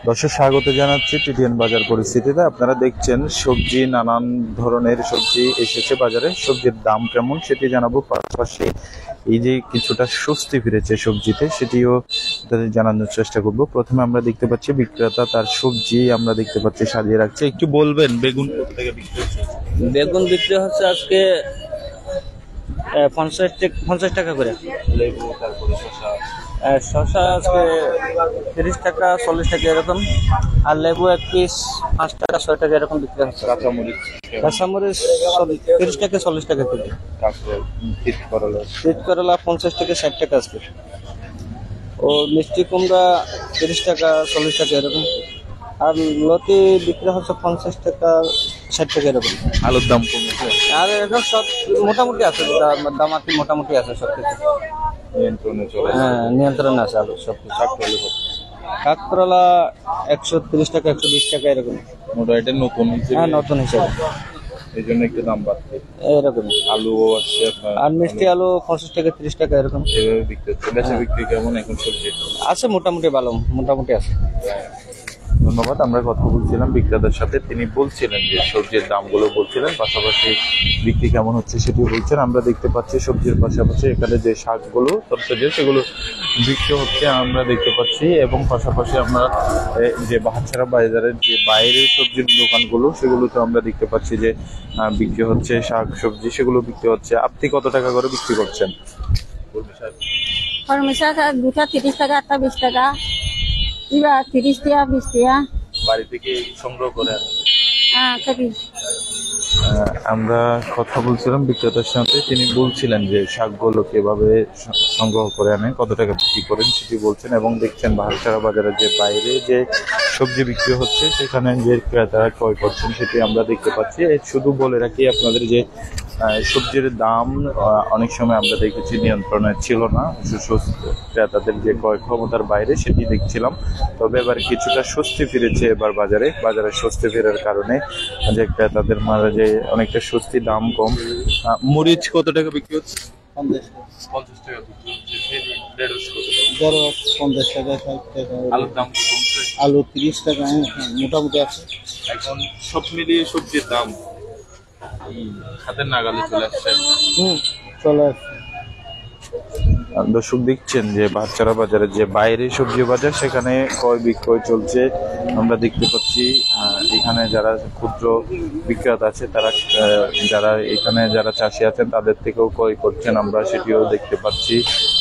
দর্শক স্বাগত জানাচ্ছি টিটিএন বাজার পরিস্থিতিতে। আপনারা দেখছেন সবজি, নানান ধরনের সবজি এসেছে বাজারে। সবজির দাম কেমন সেটি জানাবো, পাশাপাশি এই যে কিছুটা স্বস্তি ফিরেছে সবজিতে সেটিও তাদের জানানোর চেষ্টা করব। প্রথমে আমরা দেখতে পাচ্ছি বিক্রেতা তার সবজি আমরা দেখতে পাচ্ছি সাজিয়ে রাখছে। একটু বলবেন বেগুন কত টাকা বিক্রি হচ্ছে? বেগুন বিক্রি হচ্ছে আজকে 50 টাকা করে। লেবু, তারপরে শসা। শসা আজকে 30 টাকা 40 টাকা এরকম, আর লেবু এক পিস 5 টাকা 6 টাকা এরকম বিক্রি হচ্ছে। কাঁচামরিচ, কাঁচামরিচ 30 টাকা 40 টাকা কেজি। তিত করলা, তিত করলা 50 থেকে 60 টাকা আজকে। ও মিষ্টি কুমড়া 30 টাকা 40 টাকা এরকম, আর লতি বিক্রি হচ্ছে 50 টাকা 60 টাকা এরকম। আলুর দাম কমেছে, আর এখন সব মোটামুটি আছে, দাম আর কি মোটামুটি আছে সব কিছু নিয়ন্ত্রণে চলে। হ্যাঁ, নিয়ন্ত্রণে আছে আলু সব কিছু। কাঁকরোলা 130 টাকা 120 টাকা এরকম। মোটামুটি নতুন হিসেবে, হ্যাঁ নতুন হিসেবে, এই জন্য একটু দাম বাড়ছে এরকম। আলুও আছে আপনার, আর মিষ্টি আলু 50 টাকা 30 টাকা এরকম এভাবে বিক্রি হচ্ছে। বেচা বিক্রি কেমন এখন সবজি? আছে মোটামুটি ভালো, মোটামুটি আছে। ধন্যবাদ। আমরা কথা বলছিলাম বিক্রেতার সাথে, তিনি বলছিলেন যে সবজির দামগুলো বলছিলেন, পাশাপাশি বিক্রি কেমন হচ্ছে সেটিও বলছেন। আমরা দেখতে পাচ্ছি সবজির পাশাপাশি এখানে যে শাকগুলো তরকারি সেগুলো বিক্রি হচ্ছে আমরা দেখতে পাচ্ছি, এবং পাশাপাশি আমরা যে বাহারছড়া বাজারের যে বাইরের সবজির দোকানগুলো সেগুলোতে আমরা দেখতে পাচ্ছি যে বিক্রি হচ্ছে শাক সবজি, সেগুলো বিক্রি হচ্ছে। আপনি কত টাকা করে বিক্রি করছেন? কলমি শাক দুটা 30 টাকা, একটা 20 টাকা, ইবা 30 টাকা 20 টাকা। বাড়ি থেকে সংগ্রহ করে থাকি। আমরা কথা বলছিলাম বিক্রেতার সাথে, তিনি বলছিলেন যে শাকগুলো কিভাবে সংগ্রহ করে আনেন, কত টাকা বিক্রি করেন সেটি বলছেন। এবং দেখছেন বাহারছড়া বাজারের যে বাইরে যে সবজি বিক্রি হচ্ছে সেখানে যে ক্রেতারা ক্রয় করছেন সেটি আমরা দেখতে পাচ্ছি। শুধু বলে রাখি আপনাদের যে সবজির দাম অনেক সময় আমরা দেখেছি নিয়ন্ত্রণে ছিল না, ক্রেতাদের যে ক্রয় ক্ষমতার বাইরে সেটি দেখছিলাম। তবে এবার কিছুটা স্বস্তি ফিরেছে এবার বাজারে স্বস্তি ফেরার কারণে যে ক্রেতাদের মাঝে যে অনেকটা স্বস্তি, দাম কম। মরিচ কত টাকা বিক্রি হচ্ছে? 50 টাকা বিক্রি হচ্ছে। 50 টাকা 60 টাকা। আলুর দাম কমছে, আলু 30 টাকা মোটামুটি আছে। এখন সব মিলিয়ে সবজির দাম হাতের নাগালে চলে আসছে। চলে আসছে। দর্শক দেখছেন যে বাহারছড়া বাজারের যে বাইরে সবজি বাজার সেখানে ক্রয় বিক্রয় চলছে আমরা দেখতে পাচ্ছি। এখানে যারা ক্ষুদ্র বিক্রেতা আছে তারা যারা এখানে যারা চাষি আছেন তাদের থেকেও ক্রয় করছেন আমরা সেটিও দেখতে পাচ্ছি,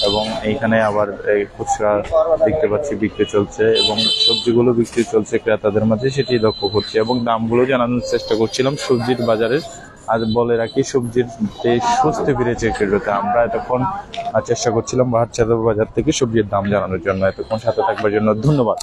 এবং এইখানে আবার খুচরা দেখতে পাচ্ছি বিক্রি চলছে, এবং সবজিগুলো বিক্রি চলছে ক্রেতাদের মাঝে সেটি লক্ষ্য করছি, এবং দামগুলো জানানোর চেষ্টা করছিলাম সবজির বাজারের। আর বলে রাখি সবজির স্বস্তি ফিরেছে ক্রেতাতে। আমরা এতক্ষণ চেষ্টা করছিলাম বাহারছড়া বাজার থেকে সবজির দাম জানানোর জন্য। এতক্ষণ সাথে থাকবার জন্য ধন্যবাদ।